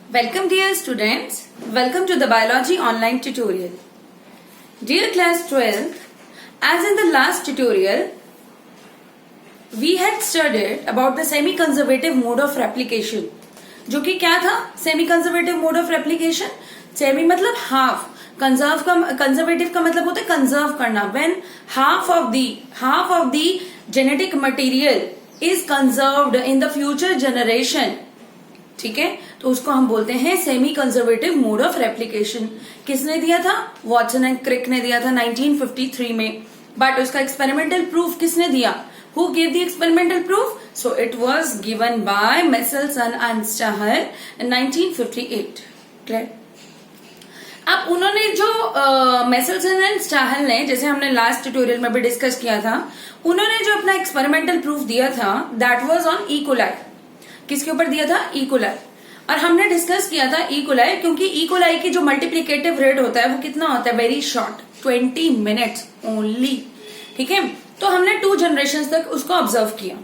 Welcome dear students, welcome to the biology online tutorial. Dear class 12, as in the last tutorial, we had studied about the semi-conservative mode of replication. जो कि क्या था semi-conservative mode of replication? Semi मतलब half, conservative का मतलब होता है conserve करना. When half of the genetic material is conserved in the future generation. ठीक है, तो उसको हम बोलते हैं semi conservative mode of replication. किसने दिया था? वॉटसन एंड क्रिक ने दिया था 1953 में. बट उसका एक्सपेरिमेंटल प्रूफ किसने दिया? Who give the experimental proof? So it was given by Meselson and Stahl in 1958. Clear? अब उन्होंने जो मेसेल्सन एंड स्टाहल ने, जैसे हमने लास्ट ट्यूटोरियल में भी डिस्कस किया था, उन्होंने जो अपना एक्सपेरिमेंटल प्रूफ दिया था दैट वाज ऑन इकोलाई. किसके ऊपर दिया था? इकोलाई. और हमने डिस्कस किया था इकोलाई, क्योंकि इकोलाई की जो मल्टीप्लिकेटिव रेट होता है वो कितना होता है? Very short, 20 minutes only. ठीक है, तो हमने 2 जनरेशन तक उसको ऑब्जर्व किया.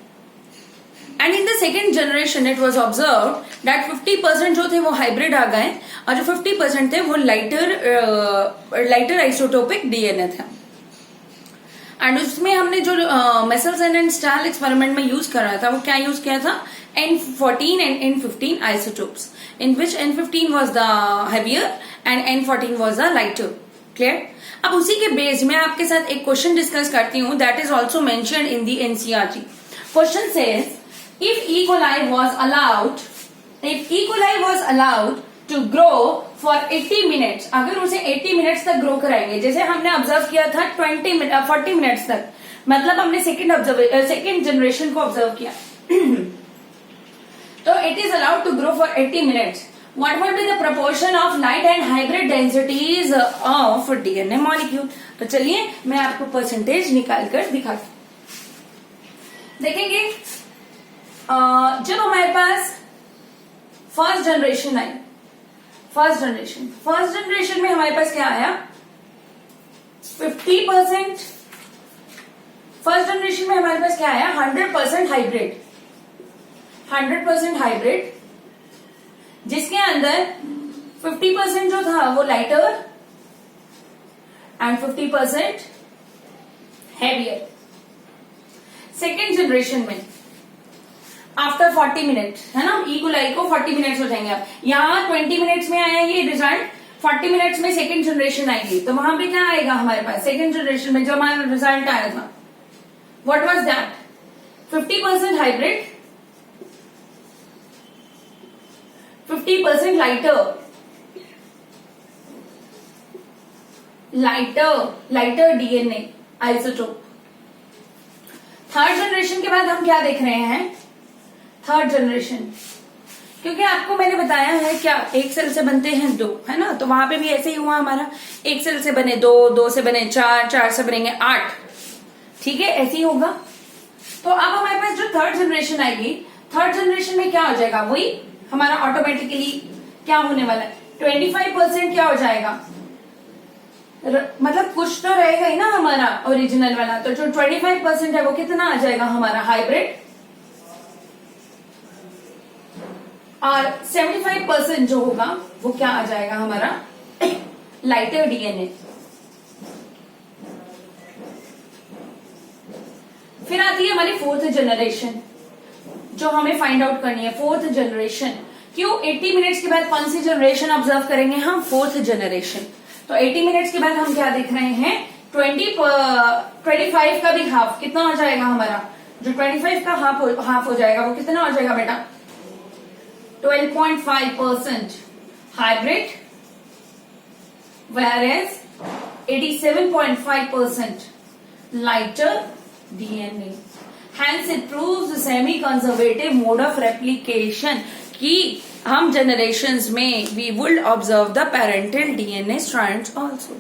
And in the second generation it was observe that 50% जो थे वो हाइब्रिड आ गए और जो 50% थे वो लाइटर आइसोटोपिक डीएनए था. एंड उसमें हमने जो मेसेल्सन एंड स्टाहल एक्सपेरिमेंट में यूज कर रहा था वो क्या यूज किया था? N14 and N15 isotopes, in which N15 was the heavier and N14 was the lighter. Clear? अब उसी के बेस में आपके साथ एक क्वेश्चन डिस्कस करती हूँ that is also mentioned in the NCERT. Question says, if E. coli was allowed to grow for 80 minutes, अगर उसे 80 मिनट्स तक ग्रो कराएंगे, जैसे हमने ऑब्जर्व किया था 40 मिनट्स तक, मतलब हमने सेकेंड जनरेशन को ऑब्जर्व किया. So it is allowed to grow for 80 minutes. What will be the proportion of light and hybrid densities of DNA molecule? तो चलिए मैं आपको परसेंटेज निकाल कर दिखाती हूँ. देखेंगे जब हमारे पास फर्स्ट जनरेशन आई, फर्स्ट जनरेशन में हमारे पास क्या आया? 50%. फर्स्ट जनरेशन में हमारे पास क्या आया? 100% हाइब्रिड. 100% हाइब्रिड, जिसके अंदर 50% जो था वो lighter and 50% heavier. Second generation में आफ्टर 40 मिनट, है ना, इकोलाई को 40 मिनट्स हो जाएंगे. अब यहाँ 20 मिनट्स में आया ये रिजल्ट, 40 मिनट्स में सेकेंड जनरेशन आएगी, तो वहां पे क्या आएगा हमारे पास? सेकेंड जनरेशन में जो हमारा रिजल्ट आया था, what was that? 50% hybrid, 50% lighter DNA isotope. Third generation के बाद हम क्या देख रहे हैं? थर्ड जनरेशन, क्योंकि आपको मैंने बताया है क्या, एक सेल से बनते हैं 2, है ना, तो वहां पे भी ऐसे ही हुआ हमारा. एक सेल से बने 2 से बने 4 से बनेंगे 8. ठीक है, ऐसे ही होगा. तो अब हमारे पास जो थर्ड जनरेशन आएगी, थर्ड जनरेशन में क्या हो जाएगा? वही हमारा ऑटोमेटिकली क्या होने वाला है? 25% क्या हो जाएगा? मतलब कुछ तो रहेगा ही ना हमारा ओरिजिनल वाला, तो जो 25% है वो कितना आ जाएगा हमारा? हाइब्रिड. और 75% जो होगा वो क्या आ जाएगा हमारा? Lighter DNA. फिर आती है हमारी फोर्थ जनरेशन, जो हमें फाइंड आउट करनी है. फोर्थ जनरेशन क्यों? 80 मिनट्स के बाद कौन सी जनरेशन ऑब्जर्व करेंगे हम? Fourth generation. तो 80 मिनट्स के बाद हम क्या देख रहे हैं? 25 का भी हाफ कितना हो जाएगा हमारा? जो 25 का हाफ हो जाएगा वो कितना हो जाएगा बेटा? 12.5% hybrid, whereas 87.5% lighter DNA. Hence it proves the semi-conservative mode of replication कि हम generations में we would observe the parental DNA strands also.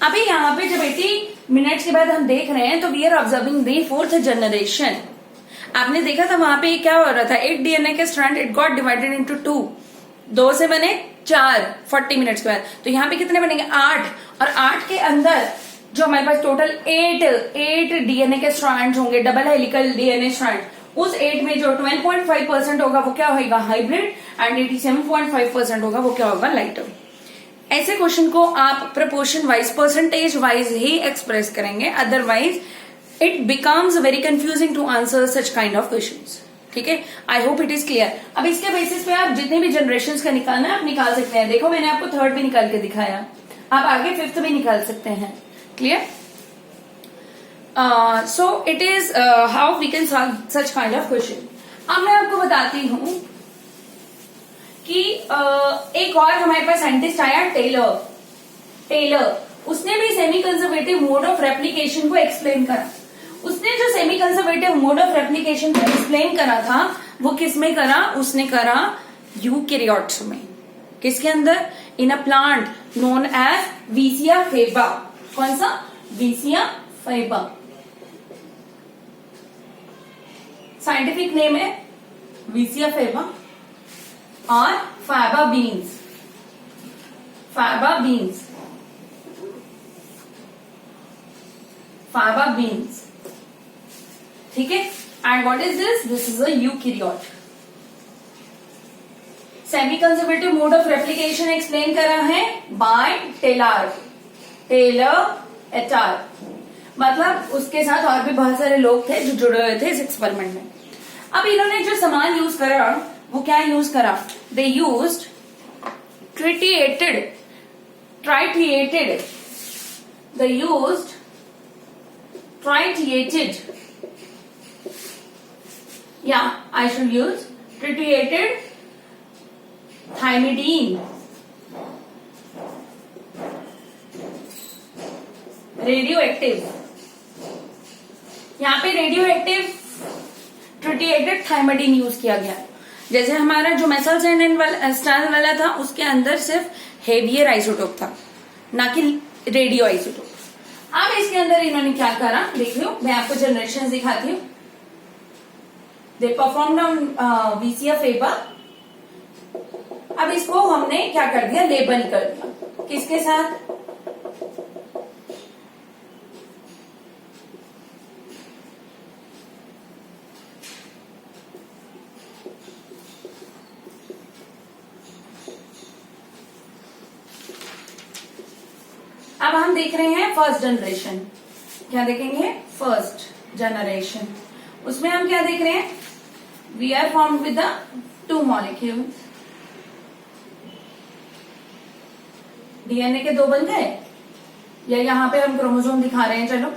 अभी यहाँ पे जब 80 मिनट्स के बाद हम देख रहे हैं तो we are observing the fourth generation. आपने देखा था वहां पे क्या हो रहा था? एक डीएनए के strand it got divided into 2 से बने 4 40 मिनट्स के बाद. तो यहाँ पे कितने बनेंगे? 8. और 8 के अंदर जो हमारे पास टोटल 8 डीएनए के स्ट्रैंड होंगे, डबल हेलिकल डीएनए स्ट्रैंड, उस 8 में जो 12.5% होगा वो क्या होगा, हाइब्रिड, एंड 87.5% होगा वो क्या होगा, लाइटर। ऐसे क्वेश्चन को आप प्रपोर्शन वाइज, परसेंटेज वाइज ही एक्सप्रेस करेंगे, otherwise it becomes very confusing to answer such kind of questions. ठीक है, I hope it is clear. अब इसके बेसिस पे आप जितने भी जनरेशन का निकालना है आप निकाल सकते हैं। देखो मैंने आपको थर्ड भी निकाल के दिखाया, आप आगे फिफ्थ भी निकाल सकते हैं। Clear? So it is how we can solve such kind of question. अब मैं आपको बताती हूं कि एक और हमारे पास साइंटिस्ट आया, टेलर। उसने भी semi conservative mode of replication को एक्सप्लेन करा। उसने जो semi conservative mode of replication को एक्सप्लेन करा था वो किस में करा, उसने करा यूकैरियोट्स में। किसके अंदर? In a plant known as Vicia faba. कौन सा? वीसिया फेबा। साइंटिफिक नेम है वीसिया फेबा और फाबा बीन्स। फाबा बीन्स, ठीक है। And what is this? This is a eukaryote. Semi conservative mode of replication explain करा है बाय टेलर एट अल। मतलब उसके साथ और भी बहुत सारे लोग थे जो जुड़े हुए थे इस एक्सपेरिमेंट में। अब इन्होंने जो सामान यूज करा वो क्या यूज करा? They used tritiated, they used tritiated, I should use tritiated thymidine, radioactive. यहाँ पे रेडियोएक्टिव ट्रिटिएटेड थाइमिडीन यूज किया गया। जैसे हमारा जो मेसल्स वाला था उसके अंदर सिर्फ हेवियर आइसोटोप था, ना कि रेडियो आइसोटोप। अब इसके अंदर इन्होंने क्या करा देख लो, मैं आपको जनरेशन दिखाती हूँ। They performed on Vicia faba. अब इसको हमने क्या कर दिया, लेबल कर दिया। किसके साथ? अब हम देख रहे हैं फर्स्ट जनरेशन। क्या देखेंगे? First generation. उसमें हम क्या देख रहे हैं? We are formed with the 2 molecule. DNA के 2 बन गए, या यहाँ पे हम क्रोमोसोम दिखा रहे हैं। चलो,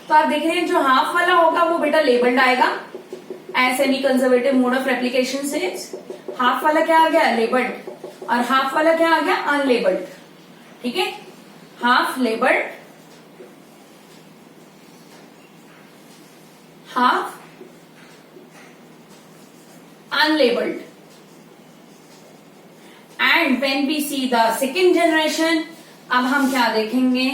तो आप देख रहे हैं जो हाफ वाला होगा वो बेटा लेबल्ड आएगा as semi conservative mode of replication से। हाफ वाला क्या आ गया? लेबल्ड। और हाफ वाला क्या आ गया? अनलेबल्ड। ठीक है, half labelled, half unlabeled. And when we see the second generation, अब हम क्या देखेंगे?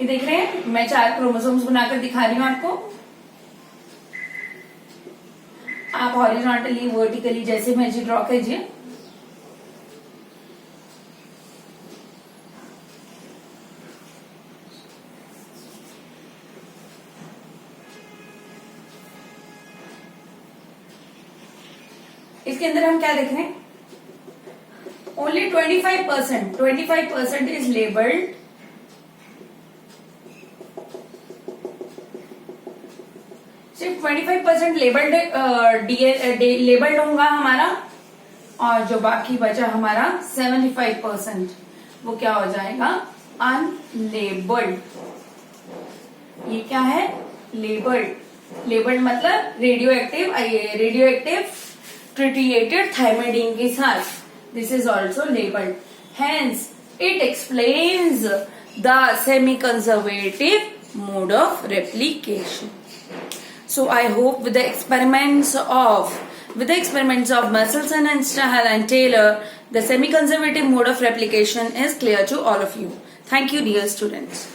ये देख रहे हैं, मैं 4 क्रोमोसोम्स बनाकर दिखा रही हूं आपको। आप हॉरिजॉन्टली वर्टिकली जैसे मर्जी ड्रॉ कीजिए। इसके अंदर हम क्या देख रहे हैं? ओनली 25% इज लेबल्ड, सिर्फ 25% लेबल्ड होगा हमारा, और जो बाकी बचा हमारा 75% वो क्या हो जाएगा? अनलेबल्ड। ये क्या है? लेबल्ड। लेबल्ड मतलब रेडियोएक्टिव ट्रिटिएटेड थाइमिडीन के साथ। This is also labelled, hence it explains the semi conservative mode of replication. So I hope with the experiments of Messelson and Stahl and Taylor, the semi-conservative mode of replication is clear to all of you. Thank you, dear students.